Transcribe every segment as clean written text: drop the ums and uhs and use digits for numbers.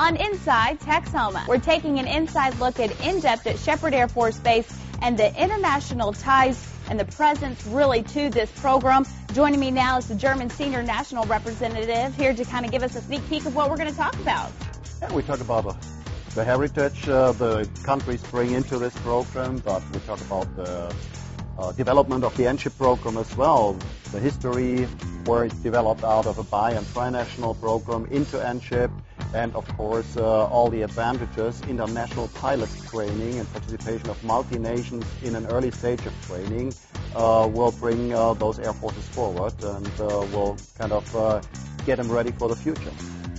On Inside Texoma, we're taking an inside look at in-depth at Sheppard Air Force Base and the international ties and the presence really to this program. Joining me now is the German Senior National Representative here to kind of give us a sneak peek of what we're going to talk about. Yeah, we talk about the heritage the countries bring into this program, but we talk about the development of the ENJJFPT program as well, the history where it developed out of a bi- and tri-national program into ENJJFPT, and of course all the advantages, international pilot training and participation of multi-nations in an early stage of training will bring those air forces forward and will kind of get them ready for the future.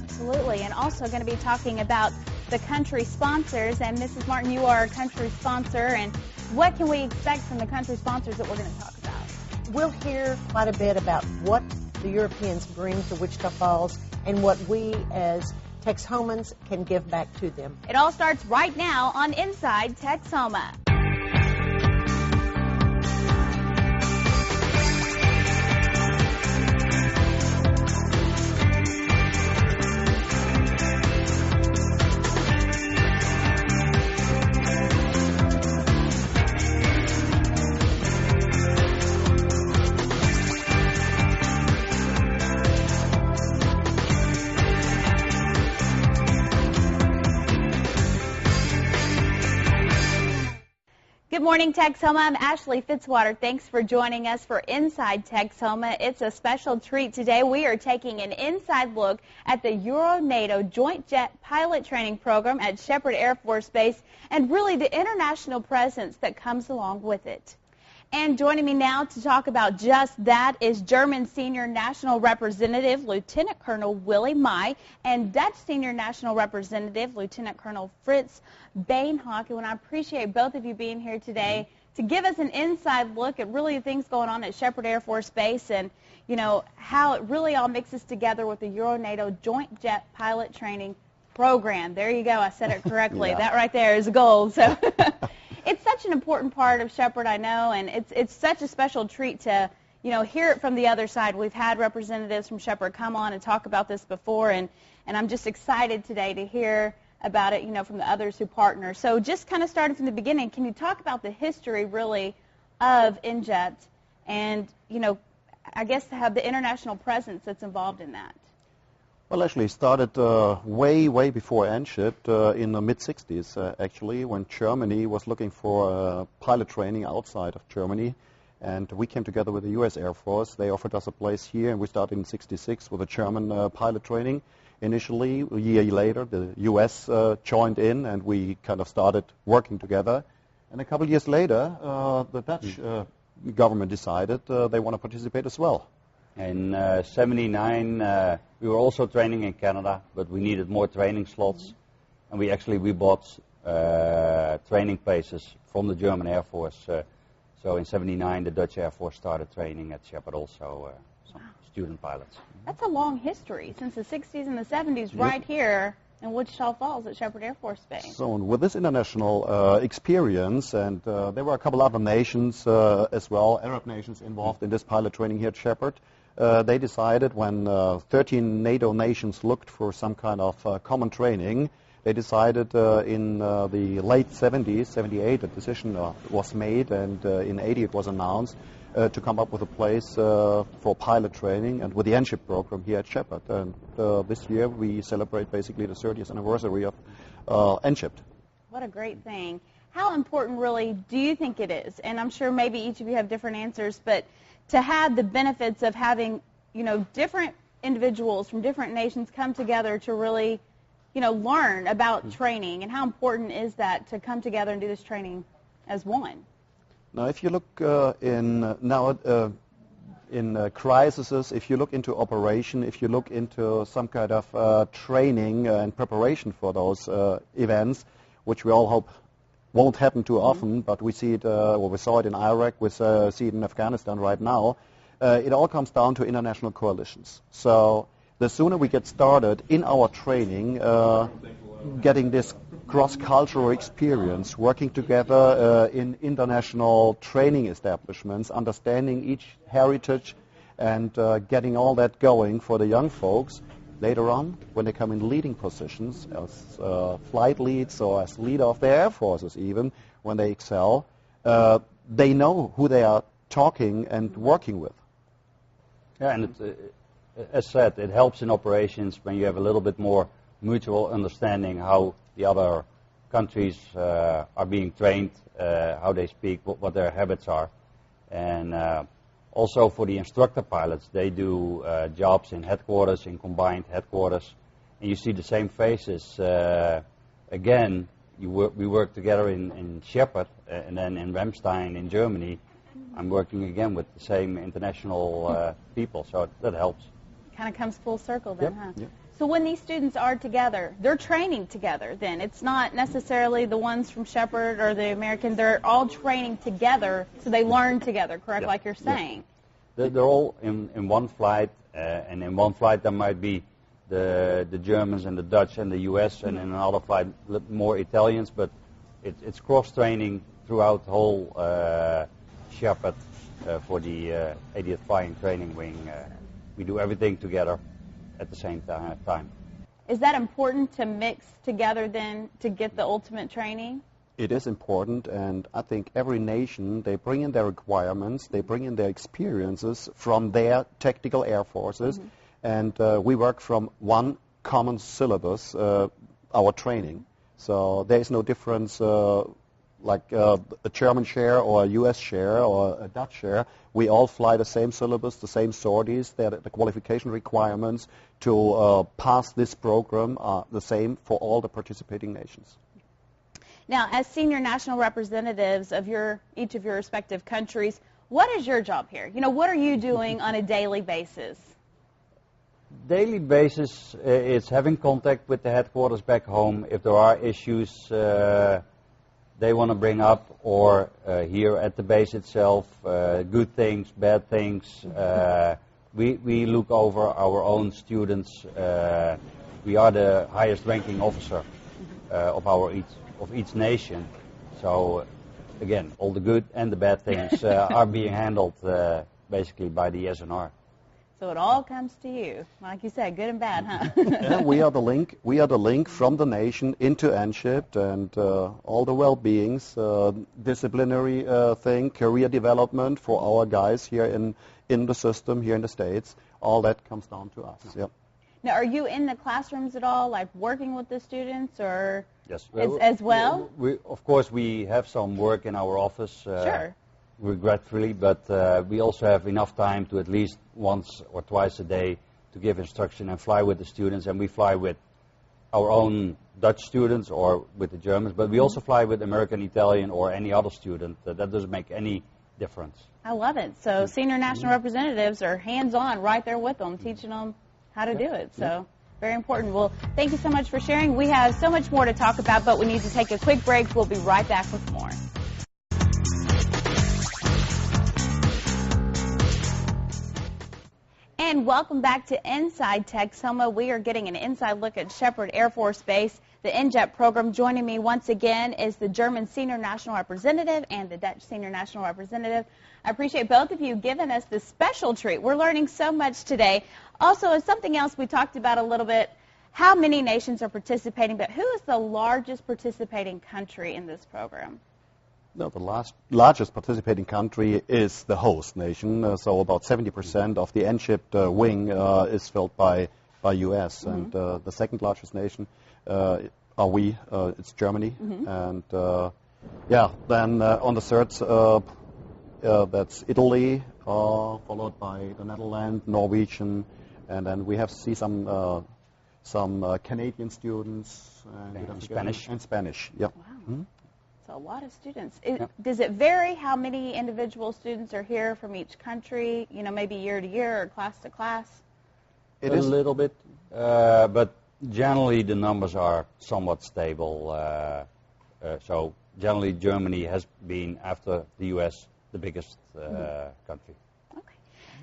Absolutely, and also going to be talking about the country sponsors, and Mrs. Martin, you are a country sponsor, and what can we expect from the country sponsors that we're going to talk about? We'll hear quite a bit about what the Europeans bring to Wichita Falls and what we as Texomans can give back to them. It all starts right now on Inside Texoma. Good morning, Texoma. I'm Ashley Fitzwater. Thanks for joining us for Inside Texoma. It's a special treat today. We are taking an inside look at the Euro-NATO Joint Jet Pilot Training Program at Sheppard Air Force Base and really the international presence that comes along with it. And joining me now to talk about just that is German Senior National Representative Lieutenant Colonel Willy May and Dutch Senior National Representative Lieutenant Colonel Fritz Bainhock. And I appreciate both of you being here today to give us an inside look at really the things going on at Sheppard Air Force Base and, you know, how it really all mixes together with the Euro-NATO Joint Jet Pilot Training Program. There you go. I said it correctly. Yeah. That right there is gold. So. It's such an important part of Sheppard, I know, and it's such a special treat to, you know, hear it from the other side. We've had representatives from Sheppard come on and talk about this before, and I'm just excited today to hear about it, you know, from the others who partner. So just kind of starting from the beginning, can you talk about the history, really, of ENJJFPT and, you know, I guess to have the international presence that's involved in that? Well, actually, it started way before ENJJFPT in the mid-60s, actually, when Germany was looking for pilot training outside of Germany. And we came together with the U.S. Air Force. They offered us a place here, and we started in '66 with a German pilot training. Initially, a year later, the U.S. joined in, and we kind of started working together. And a couple of years later, the Dutch government decided they want to participate as well. In '79, we were also training in Canada, but we needed more training slots, and we bought training places from the German Air Force. So in '79, the Dutch Air Force started training at Sheppard also, some student pilots. That's a long history, since the 60s and the 70s, right here in Wichita Falls at Sheppard Air Force Base. So with this international experience, and there were a couple other nations as well, Arab nations involved in this pilot training here at Sheppard. They decided when 13 NATO nations looked for some kind of common training, they decided in the late 70s, 78, a decision was made, and in 80 it was announced to come up with a place for pilot training and with the ENJJFPT program here at Sheppard. And this year we celebrate basically the 30th anniversary of ENJJFPT. What a great thing. How important really do you think it is? And I'm sure maybe each of you have different answers, but to have the benefits of having, you know, different individuals from different nations come together to really, you know, learn about training, and how important is that to come together and do this training as one? Now, if you look in crises, if you look into operation, if you look into some kind of training and preparation for those events, which we all hope won't happen too often, but we see it, or we saw it in Iraq, we see it in Afghanistan right now. It all comes down to international coalitions. So the sooner we get started in our training, getting this cross-cultural experience, working together in international training establishments, understanding each heritage and getting all that going for the young folks, later on, when they come in leading positions as flight leads or as leader of their air forces even, when they excel, they know who they are talking and working with. Yeah, and as said, it helps in operations when you have a little bit more mutual understanding how the other countries are being trained, how they speak, what their habits are. And also for the instructor pilots, they do jobs in headquarters, in combined headquarters, and you see the same faces. Again, we work together in Sheppard, and then in Ramstein in Germany. I'm working again with the same international people, so that helps. Kind of comes full circle then, Yep. huh? Yep. So when these students are together, they're training together then. It's not necessarily the ones from Sheppard or the American. They're all training together, so they learn together, correct, Yeah. like you're saying? They're all in one flight, and in one flight there might be the Germans and the Dutch and the US, and in another flight more Italians, but it's cross-training throughout the whole Sheppard for the 80th Flying Training Wing. We do everything together at the same time. Is that important to mix together then to get the ultimate training? It is important, and I think every nation, they bring in their requirements, they bring in their experiences from their tactical air forces, and we work from one common syllabus, our training. So there is no difference like a German share or a US share or a Dutch share. We all fly the same syllabus, the same sorties. The qualification requirements to pass this program are the same for all the participating nations. Now, as senior national representatives of each of your respective countries, what is your job here? You know, what are you doing on a daily basis? Daily basis, it's having contact with the headquarters back home. If there are issues they want to bring up, or here at the base itself, good things, bad things. We look over our own students. We are the highest ranking officer of each nation. So again, all the good and the bad things are being handled basically by the SNR. So it all comes to you, like you said, good and bad, huh? Yeah, we are the link. We are the link from the nation into NJJFPT, and all the well-beings, disciplinary thing, career development for our guys here in the system, here in the States. All that comes down to us. Yep. Now, are you in the classrooms at all, like working with the students, or yes, as well? Of course, we have some work in our office. Sure. Regretfully, but we also have enough time to at least once or twice a day to give instruction and fly with the students, and we fly with our own Dutch students or with the Germans, but we also fly with American, Italian, or any other student. That doesn't make any difference. I love it. So senior national representatives are hands-on right there with them, teaching them how to do it. So very important. Well, thank you so much for sharing. We have so much more to talk about, but we need to take a quick break. We'll be right back with more. And welcome back to Inside Texoma. We are getting an inside look at Sheppard Air Force Base, the ENJJFPT program. Joining me once again is the German Senior National Representative and the Dutch Senior National Representative. I appreciate both of you giving us this special treat. We're learning so much today. Also, as something else we talked about a little bit, how many nations are participating, but who is the largest participating country in this program? No, the largest participating country is the host nation. So about 70% of the NJJFPT wing is filled by U.S. And the second largest nation are we. It's Germany. And then on the third, that's Italy, followed by the Netherlands, Norwegian, and then we have to see some Canadian students and Spanish. And Spanish. Yeah. Wow. So a lot of students. Does it vary how many individual students are here from each country, you know, maybe year to year or class to class? It a is little bit, but generally the numbers are somewhat stable. So generally Germany has been, after the U.S., the biggest country. Okay.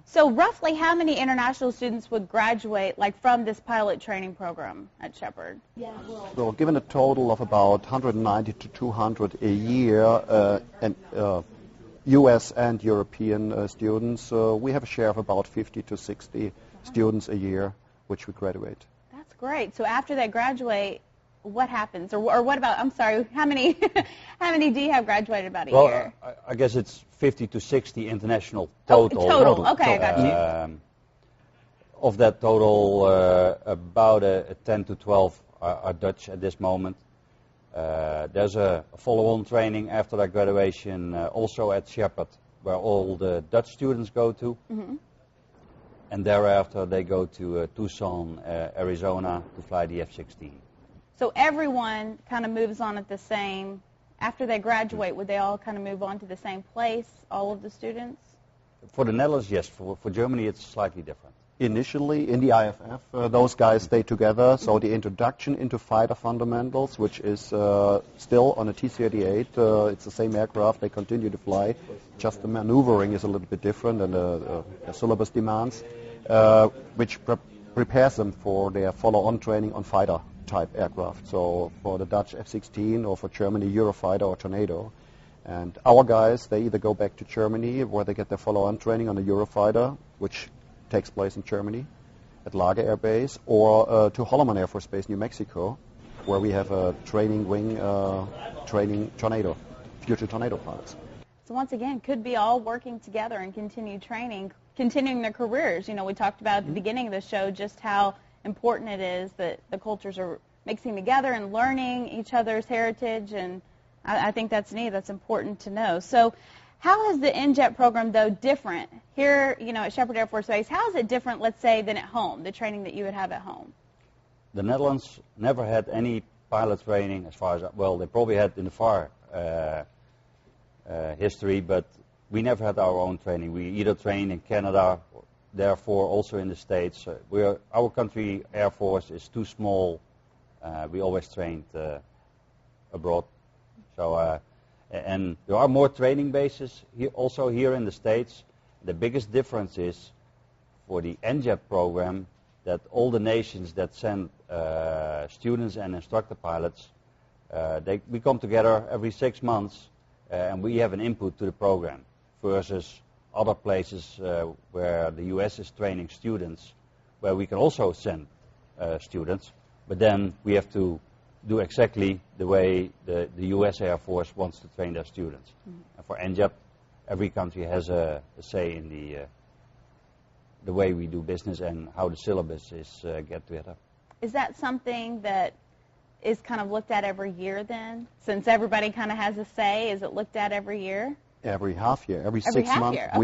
So roughly how many international students would graduate from this pilot training program at Sheppard? Yeah, So given a total of about 190 to 200 a year, and U.S. and European students, we have a share of about 50 to 60 students a year which we graduate. That's great. So after they graduate, what happens? Or what about, I'm sorry, how many how many do you have graduated about a year? I guess it's 50 to 60 international total. Oh, total. Okay, I got you. Of that total, about 10 to 12 are Dutch at this moment. There's a follow-on training after their graduation, also at Sheppard, where all the Dutch students go to. Mm-hmm. And thereafter, they go to Tucson, Arizona, to fly the F-16. So everyone kind of moves on at the same, after they graduate, would they all kind of move on to the same place, all of the students? For the Netherlands, yes. For Germany, it's slightly different. Initially, in the IFF, those guys stay together, so the introduction into fighter fundamentals, which is still on a T-38, it's the same aircraft, they continue to fly, just the maneuvering is a little bit different and the syllabus demands, which prepares them for their follow-on training on fighter-type aircraft, so for the Dutch F-16 or for Germany, Eurofighter or Tornado. And our guys, they either go back to Germany, where they get their follow-on training on the Eurofighter, which takes place in Germany at Lager Air Base, or to Holloman Air Force Base, New Mexico, where we have a training wing training Tornado, future Tornado pilots. So once again, could be all working together and continue training, continuing their careers. You know, we talked about at the beginning of the show just how important it is that the cultures are mixing together and learning each other's heritage, and I think that's neat. That's important to know. So how is the NJET program, though, different here, you know, at Sheppard Air Force Base? How is it different, let's say, than at home, the training that you would have at home? The Netherlands never had any pilot training, as far as, well, they probably had in the far history, but we never had our own training. We either trained in Canada, therefore also in the States. Our country Air Force is too small. We always trained abroad. So. And there are more training bases also here in the States. The biggest difference is for the NJET program that all the nations that send students and instructor pilots, we come together every 6 months and we have an input to the program versus other places where the U.S. is training students, where we can also send students, but then we have to do exactly the way the U.S. Air Force wants to train their students. Mm-hmm. And for NJET, every country has a say in the way we do business and how the syllabus is get together. Is that something that is kind of looked at every year then? Since everybody kind of has a say, is it looked at every year? Every half year, every 6 months, okay.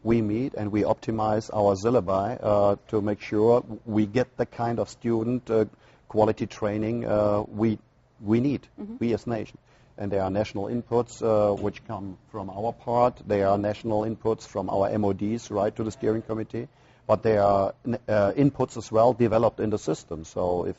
we meet and we optimize our syllabi to make sure we get the kind of student quality training we need, we as nation. And there are national inputs which come from our part. There are national inputs from our MODs, right, to the steering committee. But there are inputs as well developed in the system. So if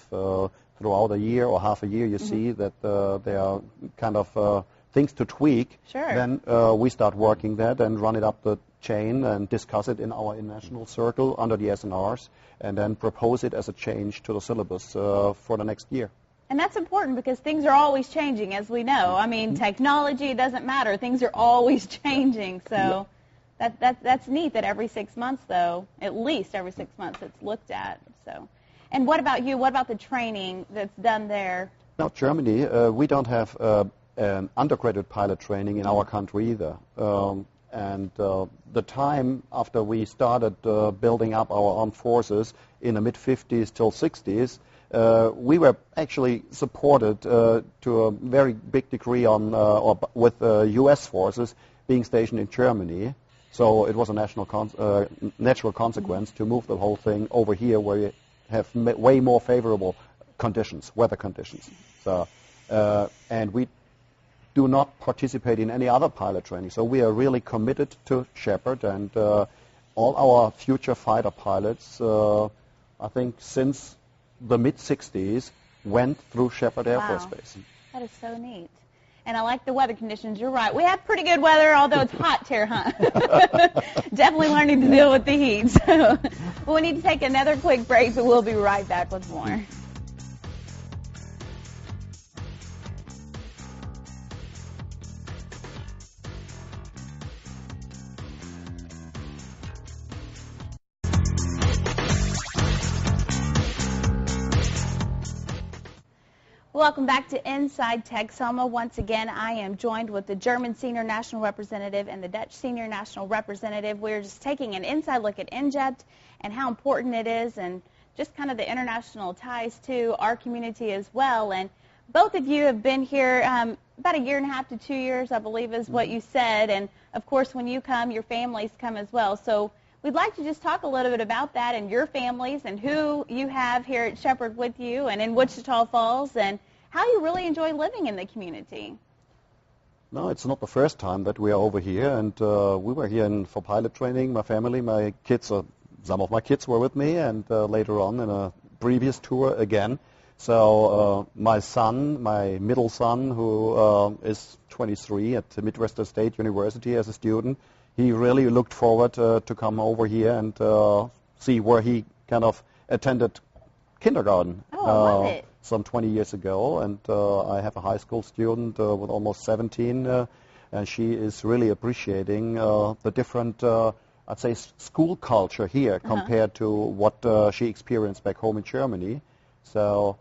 throughout a year or half a year you see that there are kind of things to tweak, then we start working that and run it up the chain and discuss it in our international circle under the SNRs, and then propose it as a change to the syllabus for the next year. And that's important because things are always changing, as we know. I mean, technology doesn't matter. Things are always changing. So that's neat that every 6 months, though, at least every 6 months it's looked at. So, and what about you? What about the training that's done there? Now, Germany, we don't have undergraduate pilot training in our country either. And the time after we started building up our armed forces in the mid-50s till 60s, we were actually supported to a very big degree with U.S. forces being stationed in Germany. So it was a natural consequence to move the whole thing over here, where you have way more favorable conditions, weather conditions. So, and we do not participate in any other pilot training. So we are really committed to Sheppard, and all our future fighter pilots, I think since the mid-60s, went through Sheppard Airforce Base. That is so neat. And I like the weather conditions. You're right. We have pretty good weather, although it's hot here, huh? Definitely learning to deal with the heat. So well, we need to take another quick break, but we'll be right back with more. Welcome back to Inside Texoma. Once again, I am joined with the German Senior National Representative and the Dutch Senior National Representative. We're just taking an inside look at ENJJFPT and how important it is, and just kind of the international ties to our community as well. And both of you have been here about 1.5 to 2 years, I believe is what you said. And, of course, when you come, your families come as well. So we'd like to just talk a little bit about that and your families and who you have here at Sheppard with you and in Wichita Falls, and how you really enjoy living in the community. No, it's not the first time that we are over here, and we were here for pilot training. My family, my kids, some of my kids were with me, and later on in a previous tour again. So my son, my middle son, who is 23 at Midwestern State University as a student, he really looked forward to come over here and see where he kind of attended kindergarten. Oh, I love it. Some 20 years ago, and I have a high school student with almost 17, and she is really appreciating the different, I'd say, school culture here compared to what she experienced back home in Germany. So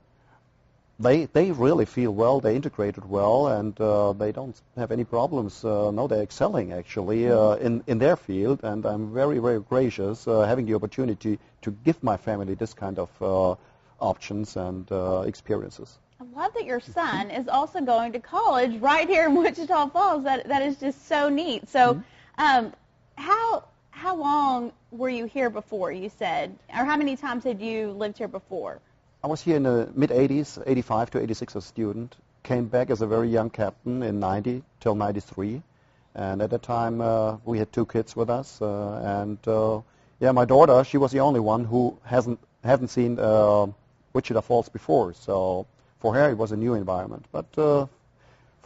they really feel well, they integrated well, and they don't have any problems. No, they're excelling actually in their field, and I'm very, very gracious having the opportunity to give my family this kind of options and experiences. I love that your son is also going to college right here in Wichita Falls. That is just so neat. So how long were you here before, you said? Or how many times had you lived here before? I was here in the mid-'80s, 85 to 86 as a student. Came back as a very young captain in 90 till 93. And at that time, we had 2 kids with us. Yeah, my daughter, she was the only one who hadn't seen Wichita Falls before, so for her it was a new environment. But for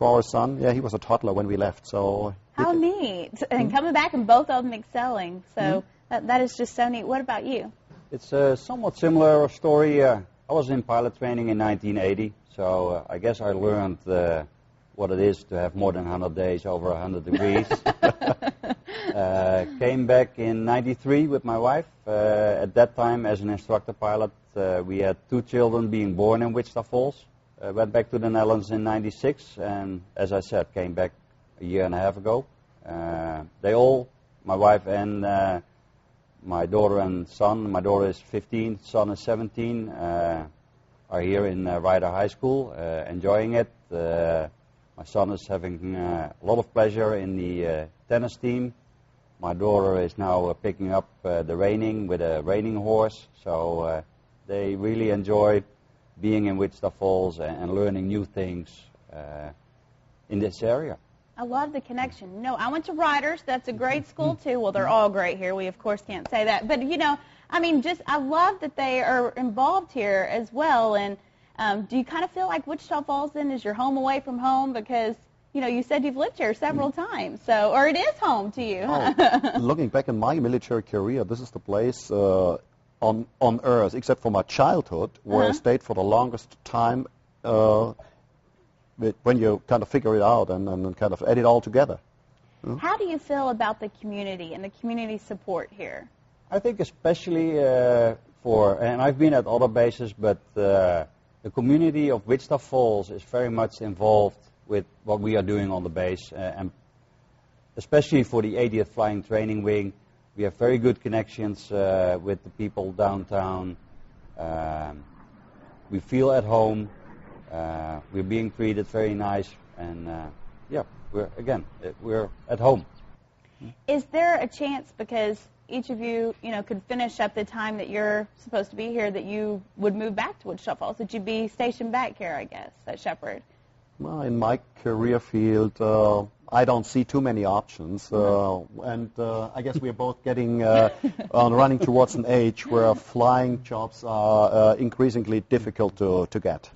our son, yeah, he was a toddler when we left. So how neat! And coming back and both of them excelling. So that is just so neat. What about you? It's a somewhat similar story. I was in pilot training in 1980, so I guess I learned what it is to have more than 100 days over 100 degrees. Came back in 93 with my wife. At that time, as an instructor pilot, we had 2 children being born in Wichita Falls. Went back to the Netherlands in 96, and as I said, came back 1.5 years ago. They all, my wife and my daughter and son, my daughter is 15, son is 17, are here in Ryder High School, enjoying it. My son is having a lot of pleasure in the tennis team. My daughter is now picking up the reining with a reining horse, so they really enjoy being in Wichita Falls and learning new things in this area. I love the connection. No, I went to Ryder's. That's a great school, too. Well, they're all great here. We, of course, can't say that. But, you know, I mean, I love that they are involved here as well. And do you kind of feel like Wichita Falls, then, is your home away from home? Because, you know, you said you've lived here several times, so, or it is home to you. Looking back in my military career, this is the place on earth, except for my childhood, where I stayed for the longest time when you kind of figure it out and kind of add it all together. How do you feel about the community and the community support here? I think especially and I've been at other bases, but the community of Wichita Falls is very much involved with what we are doing on the base, and especially for the 80th Flying Training Wing. We have very good connections with the people downtown. We feel at home. We're being treated very nice, and yeah, we're at home. Is there a chance, because each of you, you know, could finish up the time that you're supposed to be here, that you would move back to Wichita Falls? That you'd be stationed back here, I guess, at Sheppard? Well, in my career field, I don't see too many options, and I guess we're both getting running towards an age where flying jobs are increasingly difficult to get.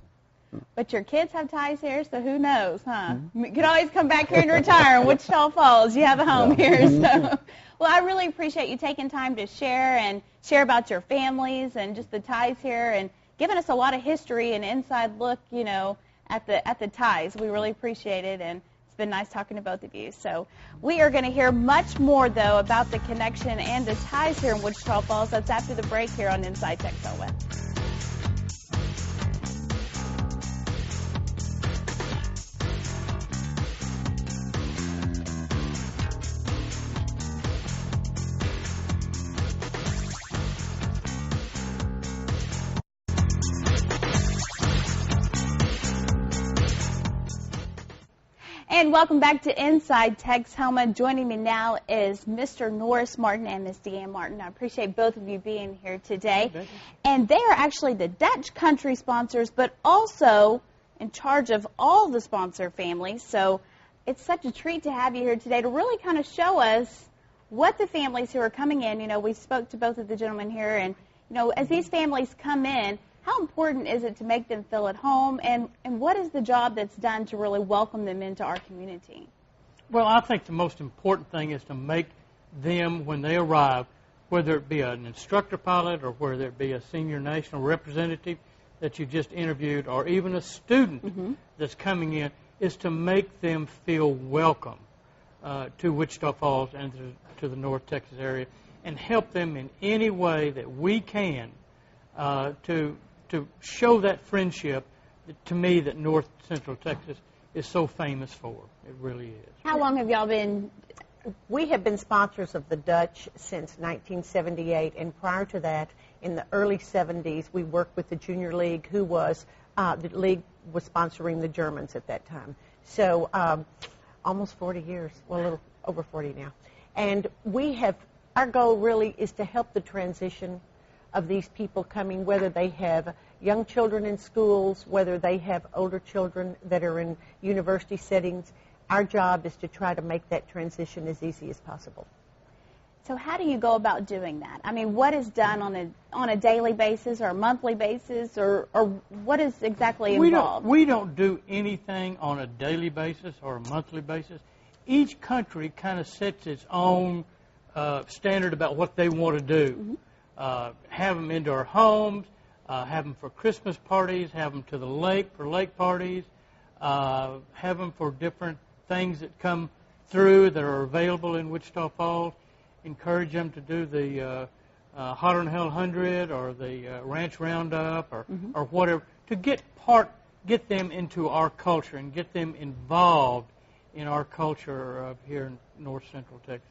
But your kids have ties here, so who knows, huh? You can always come back here and retire in Wichita Falls. You have a home here. So, well, I really appreciate you taking time to share about your families and just the ties here, and giving us a lot of history and inside look, you know, at the ties. We really appreciate it, and it's been nice talking to both of you. So we are going to hear much more, though, about the connection and the ties here in Wichita Falls. That's after the break here on Inside Texoma. And welcome back to Inside Texoma. Joining me now is Mr. Norris Martin and Ms. Deanne Martin. I appreciate both of you being here today. And they are actually the Dutch country sponsors, but also in charge of all the sponsor families. So it's such a treat to have you here today to really kind of show us what the families who are coming in, you know, we spoke to both of the gentlemen here, and, you know, as these families come in, how important is it to make them feel at home, and what is the job that's done to really welcome them into our community? Well, I think the most important thing is to make them, when they arrive, whether it be an instructor pilot or whether it be a senior national representative that you just interviewed or even a student that's coming in, is to make them feel welcome to Wichita Falls and to the North Texas area, and help them in any way that we can to show that friendship to me that North Central Texas is so famous for. It really is. How long have y'all been? We have been sponsors of the Dutch since 1978, and prior to that, in the early 70s, we worked with the Junior League, who was, the league was sponsoring the Germans at that time. So almost 40 years, well, a little over 40 now. And we have, our goal really is to help the transition of these people coming, whether they have young children in schools, whether they have older children that are in university settings. Our job is to try to make that transition as easy as possible. So how do you go about doing that? I mean, what is done on a daily basis or a monthly basis, or what is exactly involved? We don't do anything on a daily basis or a monthly basis. Each country kind of sets its own standard about what they want to do. Have them into our homes, have them for Christmas parties, have them to the lake for lake parties, have them for different things that come through that are available in Wichita Falls. Encourage them to do the Hotter Than Hell 100 or the Ranch Roundup or whatever, to get them into our culture and get them involved in our culture here in North Central Texas.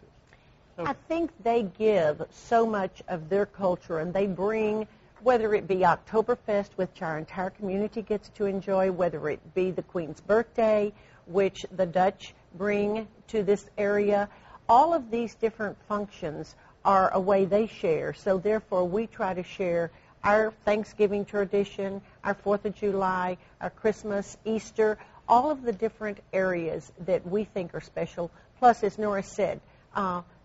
So, I think they give so much of their culture, and they bring, whether it be Oktoberfest, which our entire community gets to enjoy, whether it be the Queen's birthday, which the Dutch bring to this area. All of these different functions are a way they share, so therefore we try to share our Thanksgiving tradition, our 4th of July, our Christmas, Easter, all of the different areas that we think are special. Plus, as Norris said,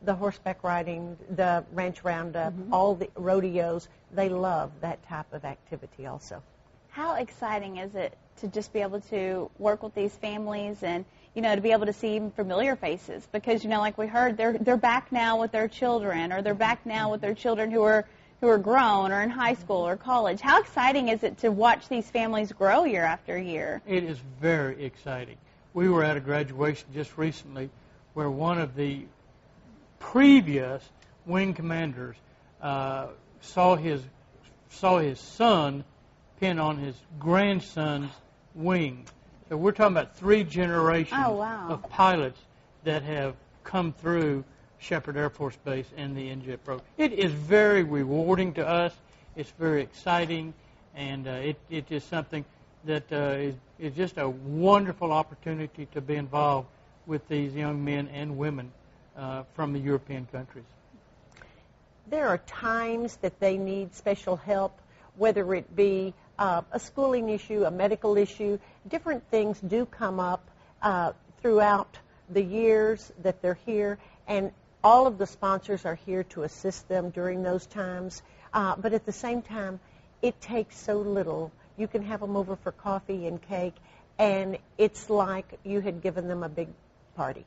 the horseback riding, the ranch roundup, all the rodeos, they love that type of activity also. How exciting is it to just be able to work with these families and, you know, to be able to see even familiar faces? Because, you know, like we heard, they're back now with their children, or they're back now with their children who are grown or in high school or college. How exciting is it to watch these families grow year after year? it is very exciting. We were at a graduation just recently where one of the previous wing commanders saw his son pin on his grandson's wing. So we're talking about 3 generations of pilots that have come through Sheppard Airforce Base and the ENJJFPT program. It is very rewarding to us. It's very exciting, and it is something that is just a wonderful opportunity to be involved with these young men and women from the European countries. There are times that they need special help, whether it be a schooling issue, a medical issue. Different things do come up throughout the years that they're here, and all of the sponsors are here to assist them during those times. But at the same time, it takes so little. You can have them over for coffee and cake, and it's like you had given them a big party.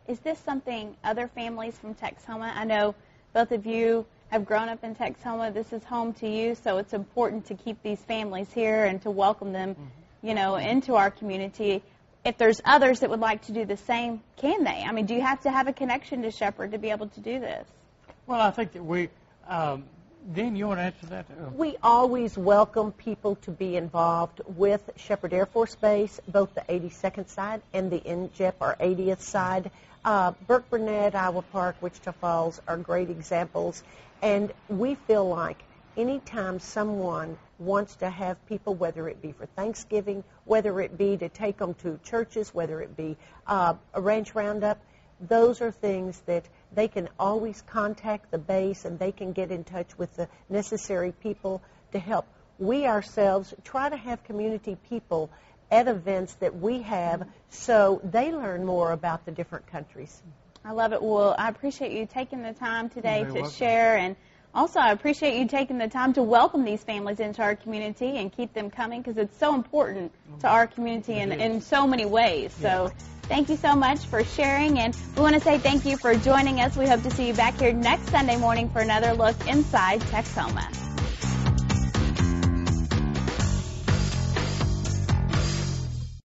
Is this something other families from Texoma? I know both of you have grown up in Texoma. This is home to you, so it's important to keep these families here and to welcome them, you know, into our community. If there's others that would like to do the same, can they? I mean, do you have to have a connection to Sheppard to be able to do this? Well, I think that we, Dean, you want to answer that? We always welcome people to be involved with Sheppard Airforce Base, both the 82nd side and the ENJJFPT, or 80th side. Burke Burnett, Iowa Park, Wichita Falls are great examples. And we feel like anytime someone wants to have people, whether it be for Thanksgiving, whether it be to take them to churches, whether it be a ranch roundup, those are things that they can always contact the base and they can get in touch with the necessary people to help. We ourselves try to have community people at events that we have so they learn more about the different countries. I love it. Well, I appreciate you taking the time today to welcome. share, and also I appreciate you taking the time to welcome these families into our community and keep them coming, because it's so important to our community in so many ways. So thank you so much for sharing, and we want to say thank you for joining us. We hope to see you back here next Sunday morning for another look inside Texoma.